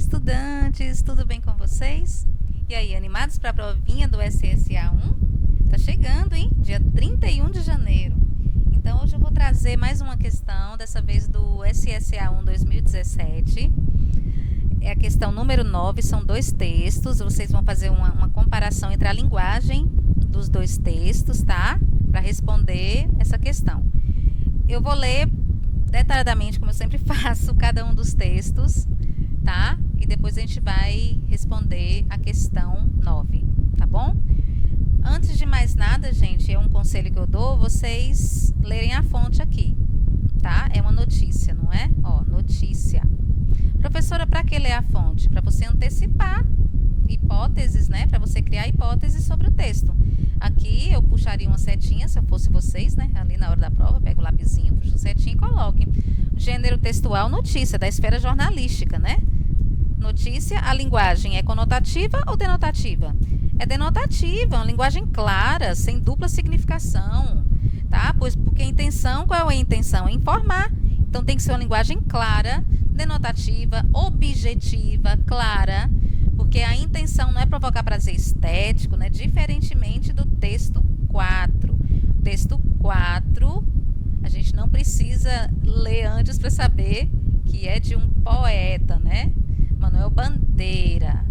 estudantes, tudo bem com vocês? E aí, animados para a provinha do SSA1? Tá chegando, hein? Dia 31 de janeiro. Então, hoje eu vou trazer mais uma questão, dessa vez do SSA1 2017. É a questão número 9, são dois textos. Vocês vão fazer uma comparação entre a linguagem dos dois textos, tá? Para responder essa questão. Eu vou ler detalhadamente, como eu sempre faço, cada um dos textos, tá? E depois a gente vai responder a questão 9, tá bom? Antes de mais nada, gente, é um conselho que eu dou, vocês lerem a fonte aqui, tá? É uma notícia, não é? Ó, notícia. Professora, para que ler a fonte? Para você antecipar hipóteses, né? Para você criar hipóteses sobre o texto. Aqui eu puxaria uma setinha, se eu fosse vocês, né? Ali na hora da prova, pega o lapisinho, puxa uma setinha e coloque. Gênero textual, notícia, da esfera jornalística, né? Notícia, a linguagem é conotativa ou denotativa? É denotativa, uma linguagem clara, sem dupla significação, tá? Pois porque a intenção, qual é a intenção? É informar. Então tem que ser uma linguagem clara, denotativa, objetiva, clara, porque a intenção não é provocar prazer estético, né? Diferentemente do texto 4. O texto 4, a gente não precisa ler antes para saber que é de um poeta, né? Manuel Bandeira,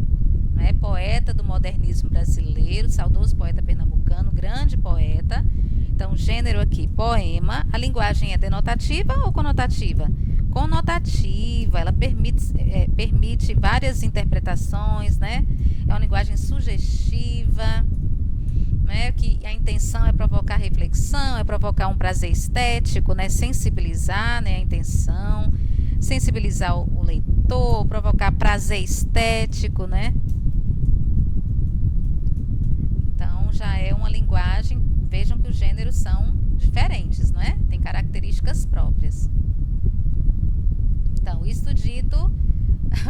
né? Poeta do modernismo brasileiro, saudoso poeta pernambucano, grande poeta. Então, gênero aqui, poema. A linguagem é denotativa ou conotativa? Conotativa, ela permite várias interpretações, né? É uma linguagem sugestiva, né? Que a intenção é provocar reflexão, é provocar um prazer estético, né? Sensibilizar, né? A intenção, sensibilizar o leitor, provocar prazer estético, né? Então, já é uma linguagem, vejam que os gêneros são diferentes, não é? Tem características próprias. Então, isto dito,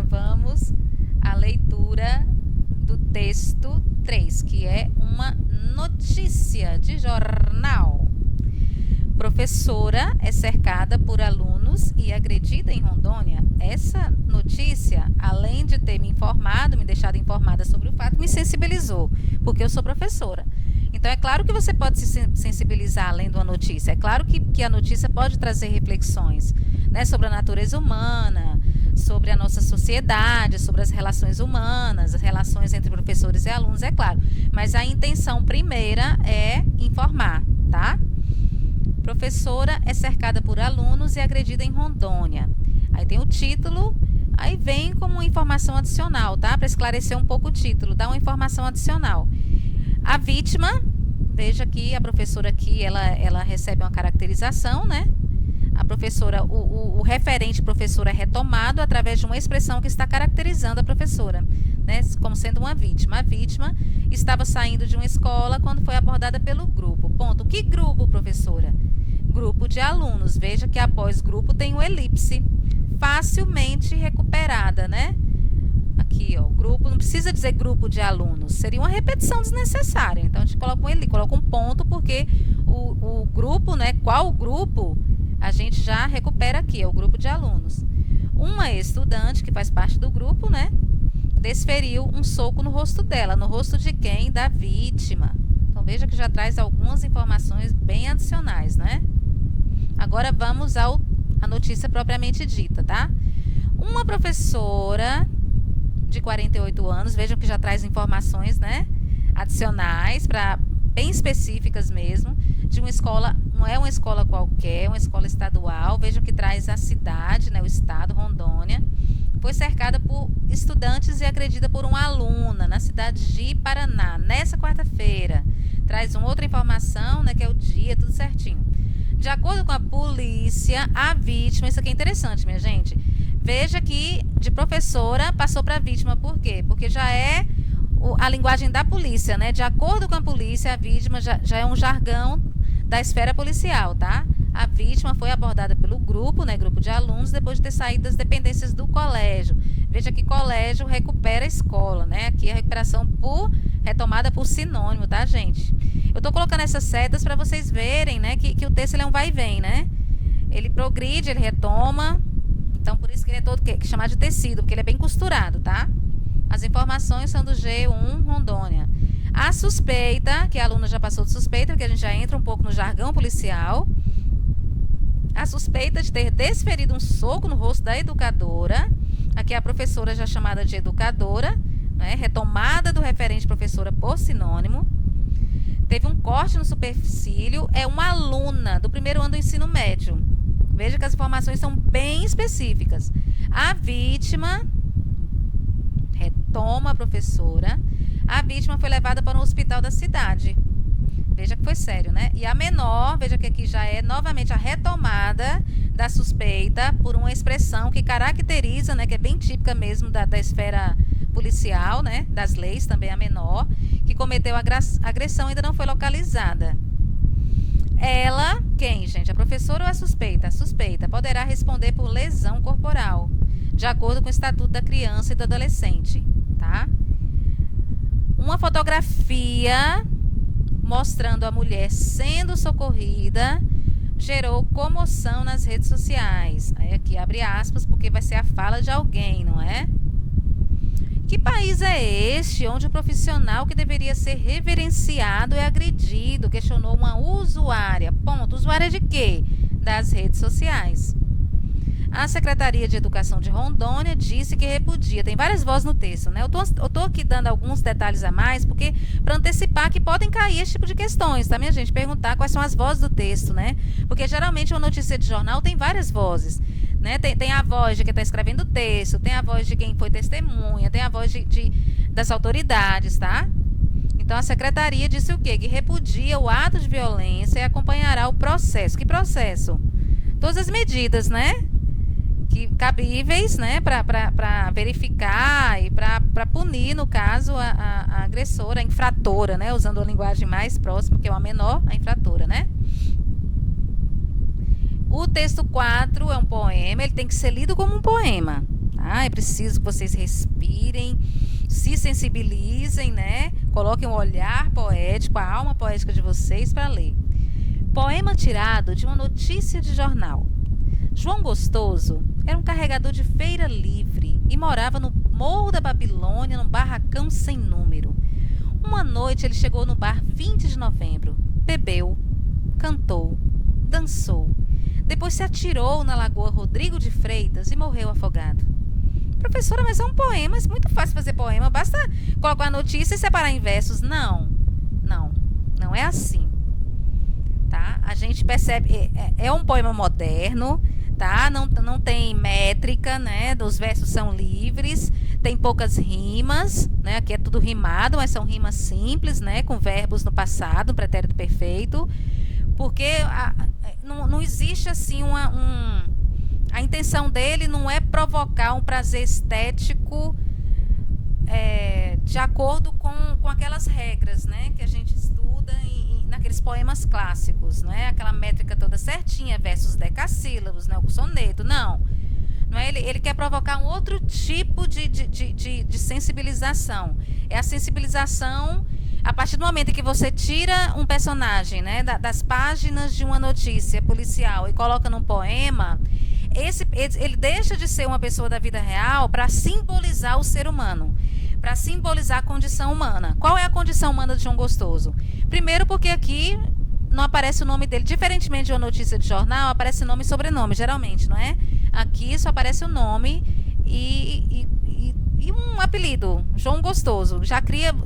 vamos à leitura do texto 3, que é uma notícia de jornal. Professora é cercada por alunos e agredida em Rondônia. Essa notícia, além de ter me informado, me deixado informada sobre o fato, me sensibilizou, porque eu sou professora. Então, é claro que você pode se sensibilizar além de uma notícia. É claro que a notícia pode trazer reflexões, né, sobre a natureza humana, sobre a nossa sociedade, sobre as relações humanas, as relações entre professores e alunos, é claro. Mas a intenção primeira é informar, tá? Professora é cercada por alunos e agredida em Rondônia. Aí tem o título, aí vem como uma informação adicional, tá? Para esclarecer um pouco o título, dá uma informação adicional. A vítima, veja que a professora aqui, ela recebe uma caracterização, né? A professora, o referente professora é retomado através de uma expressão que está caracterizando a professora, né? Como sendo uma vítima. A vítima estava saindo de uma escola quando foi abordada pelo grupo. Ponto. Que grupo, professora? Grupo de alunos. Veja que após grupo tem o elipse. Facilmente recuperada, né? Aqui, ó, grupo, não precisa dizer grupo de alunos, seria uma repetição desnecessária. Então, a gente coloca um ponto, porque o grupo, né, qual grupo, a gente já recupera aqui, é o grupo de alunos. Uma estudante, que faz parte do grupo, né, desferiu um soco no rosto dela. No rosto de quem? Da vítima. Então, veja que já traz algumas informações bem adicionais, né? Agora, vamos à notícia propriamente dita, tá? Uma professora de 48 anos, vejam que já traz informações, né, adicionais, bem específicas mesmo, de uma escola, não é uma escola qualquer, é uma escola estadual, vejam que traz a cidade, né, o estado, Rondônia, foi cercada por estudantes e agredida por uma aluna na cidade de Paraná, nessa quarta-feira. Traz uma outra informação, né, que é o dia, tudo certinho. De acordo com a polícia, a vítima, isso aqui é interessante, minha gente, veja que de professora passou para vítima, por quê? Porque já é a linguagem da polícia, né? De acordo com a polícia, a vítima já é um jargão da esfera policial, tá? A vítima foi abordada pelo grupo, né? Grupo de alunos, depois de ter saído das dependências do colégio. Veja que colégio recupera a escola, né? Aqui a recuperação retomada por sinônimo, tá, gente? Eu tô colocando essas setas para vocês verem, né? Que o texto ele é um vai e vem, né? Ele progride, ele retoma Então, por isso que ele é todo chamado de tecido, porque ele é bem costurado, tá? As informações são do G1 Rondônia. A suspeita, que a aluna já passou de suspeita, porque a gente já entra um pouco no jargão policial. A suspeita de ter desferido um soco no rosto da educadora. Aqui a professora já chamada de educadora, né? Retomada do referente professora por sinônimo. Teve um corte no supercílio. É uma aluna do primeiro ano do ensino médio. Veja que as informações são bem específicas. A vítima retoma a professora. A vítima foi levada para um hospital da cidade. Veja que foi sério, né? E a menor, veja que aqui já é novamente a retomada da suspeita por uma expressão que caracteriza, né, que é bem típica mesmo da esfera policial, né, das leis, também a menor, que cometeu agressão ainda não foi localizada. Ela, quem, gente? A professora ou a suspeita? A suspeita poderá responder por lesão corporal, de acordo com o Estatuto da Criança e do Adolescente, tá? Uma fotografia mostrando a mulher sendo socorrida gerou comoção nas redes sociais. Aí aqui abre aspas, porque vai ser a fala de alguém, não é? Que país é este onde o profissional que deveria ser reverenciado é agredido? Questionou uma usuária. Ponto. Usuária de quê? Das redes sociais. A Secretaria de Educação de Rondônia disse que repudia. Tem várias vozes no texto, né? Eu tô aqui dando alguns detalhes a mais, porque para antecipar que podem cair esse tipo de questões, tá, minha gente? Perguntar quais são as vozes do texto, né? Porque geralmente uma notícia de jornal tem várias vozes, né? Tem a voz de quem está escrevendo o texto, tem a voz de quem foi testemunha, tem a voz das autoridades, tá? Então, a Secretaria disse o quê? Que repudia o ato de violência e acompanhará o processo. Que processo? Todas as medidas, né? Que cabíveis, né, para verificar e para punir, no caso, a agressora, a infratora, né, usando a linguagem mais próxima, que é uma menor, a infratora, né? O texto 4 é um poema, ele tem que ser lido como um poema, tá? É preciso que vocês respirem, se sensibilizem, né? Coloquem um olhar poético, a alma poética de vocês para ler. Poema tirado de uma notícia de jornal. João Gostoso era um carregador de feira livre e morava no Morro da Babilônia, num barracão sem número. Uma noite ele chegou no bar 20 de novembro, bebeu, cantou, dançou. Depois se atirou na Lagoa Rodrigo de Freitas e morreu afogado. Professora, mas é um poema, é muito fácil fazer poema, basta colocar a notícia e separar em versos. Não é assim. Tá? A gente percebe, é um poema moderno, tá? Não tem métrica, né? Os versos são livres, tem poucas rimas, né? Aqui é tudo rimado, mas são rimas simples, né? Com verbos no passado, no pretérito perfeito, porque não existe assim a intenção dele não é provocar um prazer estético de acordo com aquelas regras, né? Que a gente estuda naqueles poemas clássicos, né? Aquela métrica toda certinha, versos decassílabos, né? O soneto, não é? Ele quer provocar um outro tipo de sensibilização. É a sensibilização a partir do momento em que você tira um personagem, né, das páginas de uma notícia policial e coloca num poema, ele deixa de ser uma pessoa da vida real para simbolizar o ser humano, para simbolizar a condição humana. Qual é a condição humana de João Gostoso? Primeiro porque aqui não aparece o nome dele, diferentemente de uma notícia de jornal, aparece nome e sobrenome, geralmente, não é? Aqui só aparece o nome e um apelido, João Gostoso.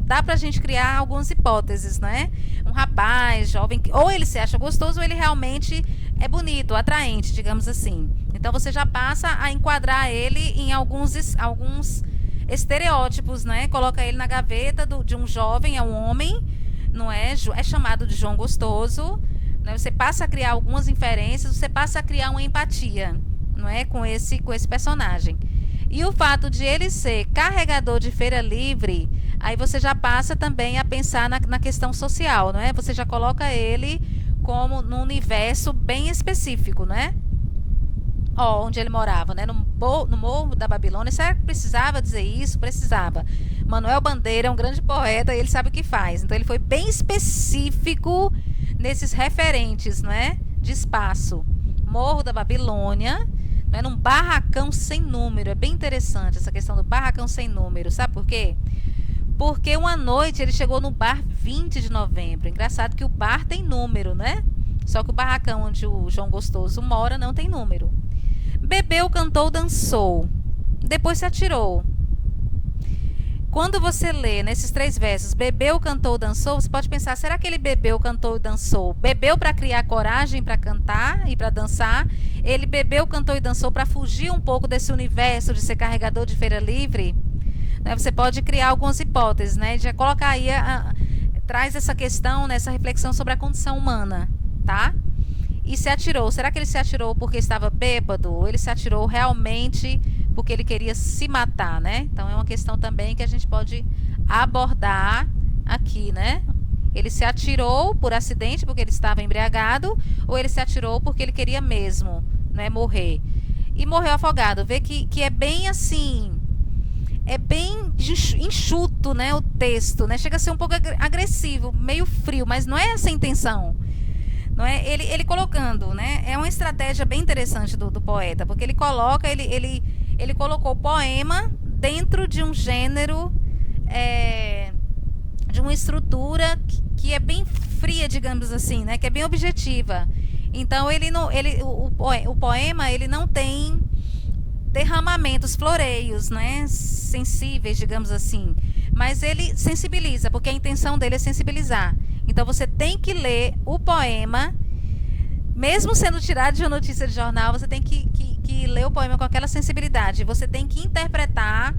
Dá pra gente criar algumas hipóteses, né? Um rapaz jovem, ou ele se acha gostoso ou ele realmente é bonito, atraente, digamos assim. Então você já passa a enquadrar ele em alguns estereótipos, né? Coloca ele na gaveta de um jovem, é um homem, não é? É chamado de João Gostoso, né? Você passa a criar algumas inferências, você passa a criar uma empatia, não é? Com esse personagem. E o fato de ele ser carregador de feira livre, aí você já passa também a pensar na questão social, não é? Você já coloca ele como num universo bem específico, né? Onde ele morava, né? No Morro da Babilônia. Será que precisava dizer isso? Precisava. Manuel Bandeira é um grande poeta e ele sabe o que faz. Então ele foi bem específico nesses referentes, né? De espaço. Morro da Babilônia, Não é num barracão sem número. É bem interessante essa questão do barracão sem número. Sabe por quê? Porque uma noite ele chegou no bar 20 de novembro. Engraçado que o bar tem número, né? Só que o barracão onde o João Gostoso mora não tem número. Bebeu, cantou, dançou. Depois se atirou. Quando você lê nesses 3 versos, bebeu, cantou, dançou, você pode pensar, será que ele bebeu, cantou e dançou? Bebeu para criar coragem para cantar e para dançar? Ele bebeu, cantou e dançou para fugir um pouco desse universo de ser carregador de feira livre? Você pode criar algumas hipóteses, né? Já colocar aí, traz essa questão, essa reflexão sobre a condição humana, tá? E se atirou. Será que ele se atirou porque estava bêbado? Ou ele se atirou realmente porque ele queria se matar, né? Então é uma questão também que a gente pode abordar aqui, né? Ele se atirou por acidente porque ele estava embriagado, ou ele se atirou porque ele queria mesmo, né, morrer. E morreu afogado. Vê que é bem assim, é bem enxuto, né, o texto, né? Chega a ser um pouco agressivo, meio frio, mas não é essa a intenção. Não é? Ele colocando, né? É uma estratégia bem interessante do poeta, porque ele coloca, ele colocou o poema dentro de um gênero, de uma estrutura que é bem fria, digamos assim, né? Que é bem objetiva. Então o poema ele não tem derramamentos, floreios, né? Sensíveis, digamos assim. Mas ele sensibiliza, porque a intenção dele é sensibilizar. Então você tem que ler o poema, mesmo sendo tirado de uma notícia de jornal, você tem que ler o poema com aquela sensibilidade. Você tem que interpretar,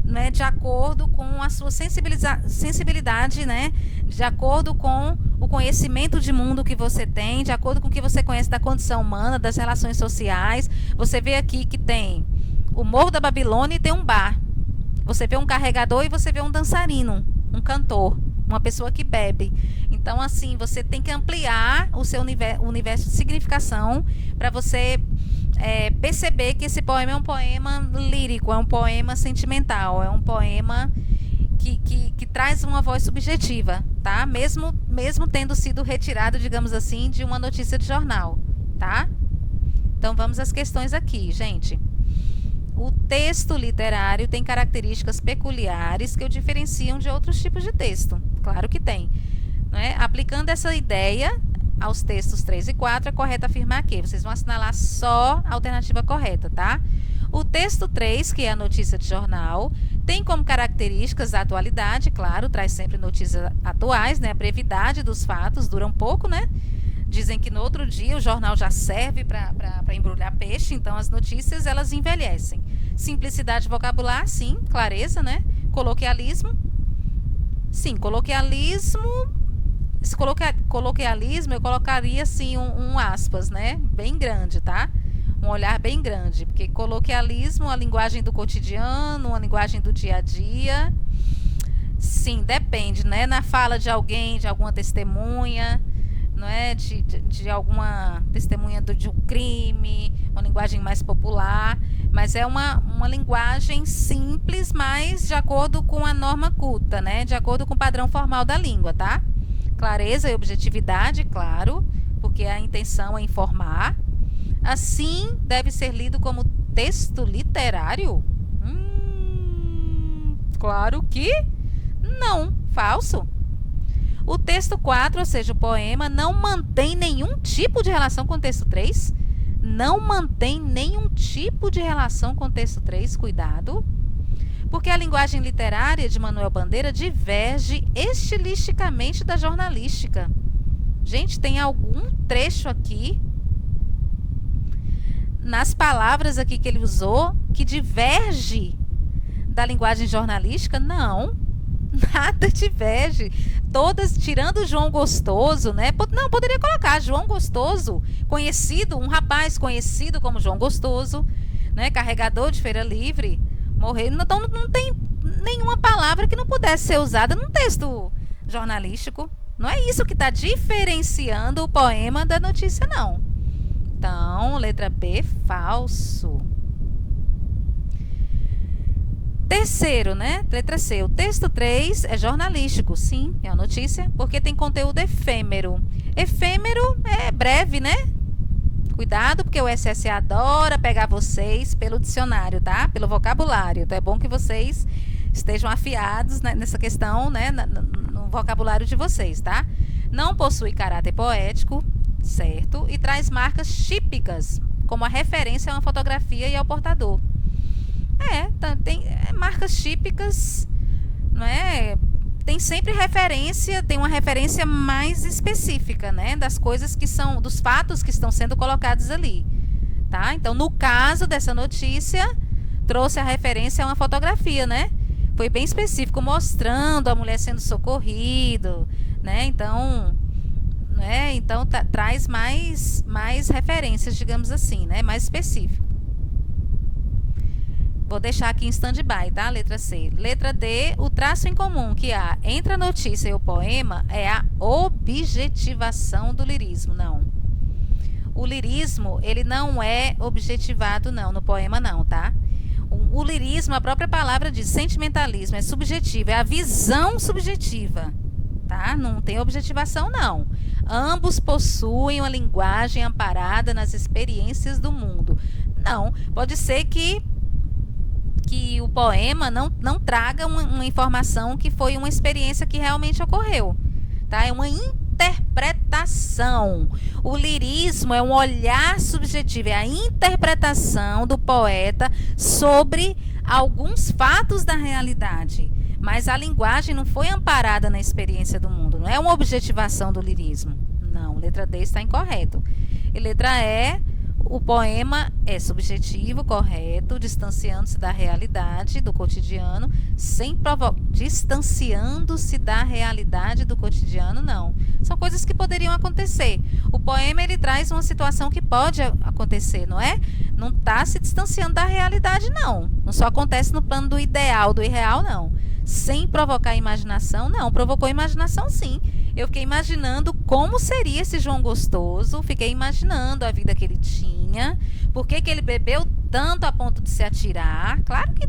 né, de acordo com a sua sensibilidade, né, de acordo com o conhecimento de mundo que você tem, de acordo com o que você conhece da condição humana, das relações sociais. Você vê aqui que tem o Morro da Babilônia e tem um bar. Você vê um carregador e você vê um dançarino, um cantor, uma pessoa que bebe. Então, assim, você tem que ampliar o seu universo de significação para você perceber que esse poema é um poema lírico, é um poema sentimental, é um poema que traz uma voz subjetiva, tá? Mesmo tendo sido retirado, digamos assim, de uma notícia de jornal, tá? Então, vamos às questões aqui, gente. O texto literário tem características peculiares que o diferenciam de outros tipos de texto. Claro que tem. Né? Aplicando essa ideia aos textos 3 e 4, é correto afirmar que vocês vão assinalar só a alternativa correta, tá? O texto 3, que é a notícia de jornal, tem como características a atualidade, claro, traz sempre notícias atuais, né? A brevidade dos fatos, dura um pouco, né? Dizem que no outro dia o jornal já serve para embrulhar peixe, então as notícias elas envelhecem. Simplicidade vocabular, sim, clareza, né? Coloquialismo, sim, coloquialismo. Esse coloquialismo eu colocaria assim um aspas, né? Bem grande, tá? Um olhar bem grande, porque coloquialismo, a linguagem do cotidiano, a linguagem do dia a dia. Sim, depende, né? Na fala de alguém, de alguma testemunha, não é? De alguma testemunha de um crime, uma linguagem mais popular, mas é uma linguagem simples, mas de acordo com a norma culta, né? De acordo com o padrão formal da língua, tá? Clareza e objetividade, claro, porque a intenção é informar. Assim, deve ser lido como texto literário? Claro que não, falso. O texto 4, ou seja, o poema, não mantém nenhum tipo de relação com o texto 3. Não mantém nenhum tipo de relação com o texto 3, cuidado. Porque a linguagem literária de Manuel Bandeira diverge estilisticamente da jornalística. Gente, tem algum trecho aqui, nas palavras aqui que ele usou, que diverge da linguagem jornalística? Não. Nada diverge. Todas, tirando João Gostoso, né? Não, poderia colocar João Gostoso, conhecido, um rapaz conhecido como João Gostoso, né? Carregador de feira livre, morreu. Então não tem nenhuma palavra que não pudesse ser usada num texto jornalístico. Não é isso que está diferenciando o poema da notícia, não. Então, letra B, falso. Terceiro, né? Letra C. O texto 3 é jornalístico, sim, é uma notícia, porque tem conteúdo efêmero. Efêmero é breve, né? Cuidado, porque o SSA adora pegar vocês pelo dicionário, tá? Pelo vocabulário. Então é bom que vocês estejam afiados nessa questão, né? No vocabulário de vocês, tá? Não possui caráter poético, certo? E traz marcas típicas, como a referência a uma fotografia e ao portador. Tem marcas típicas, não é? Tem sempre referência, tem uma referência mais específica, né? Das coisas que são, dos fatos que estão sendo colocados ali, tá? Então, no caso dessa notícia, trouxe a referência a uma fotografia, né? Foi bem específico, mostrando a mulher sendo socorrida, né? Então, traz mais referências, digamos assim, né? Mais específico. Vou deixar aqui em stand-by, tá? Letra C. Letra D, o traço em comum que há entre a notícia e o poema é a objetivação do lirismo. Não. O lirismo, ele não é objetivado, não, no poema não, tá? O lirismo, a própria palavra diz, sentimentalismo, é subjetivo, é a visão subjetiva, tá? Não tem objetivação, não. Ambos possuem uma linguagem amparada nas experiências do mundo. Não, pode ser que o poema não traga uma informação que foi uma experiência que realmente ocorreu, tá? É uma interpretação. O lirismo é um olhar subjetivo, é a interpretação do poeta sobre alguns fatos da realidade, mas a linguagem não foi amparada na experiência do mundo, não é uma objetivação do lirismo. Não, letra D está incorreto. E letra E, o poema é subjetivo, correto, distanciando-se da realidade do cotidiano, distanciando-se da realidade do cotidiano, não. São coisas que poderiam acontecer. O poema, ele traz uma situação que pode acontecer, não é? Não está se distanciando da realidade, não. Não só acontece no plano do ideal, do irreal, não. Sem provocar imaginação, não. Provocou imaginação, sim. Eu fiquei imaginando como seria esse João Gostoso, fiquei imaginando a vida que ele tinha, por que ele bebeu tanto a ponto de se atirar. Claro que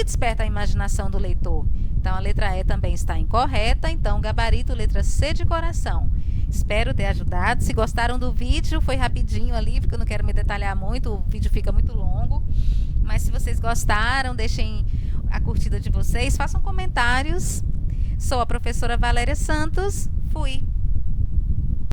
desperta a imaginação do leitor. Então, a letra E também está incorreta, então, gabarito letra C de coração. Espero ter ajudado. Se gostaram do vídeo, foi rapidinho ali, porque eu não quero me detalhar muito, o vídeo fica muito longo. Mas se vocês gostaram, deixem a curtida de vocês, façam comentários. Sou a professora Valéria Santos. Fui.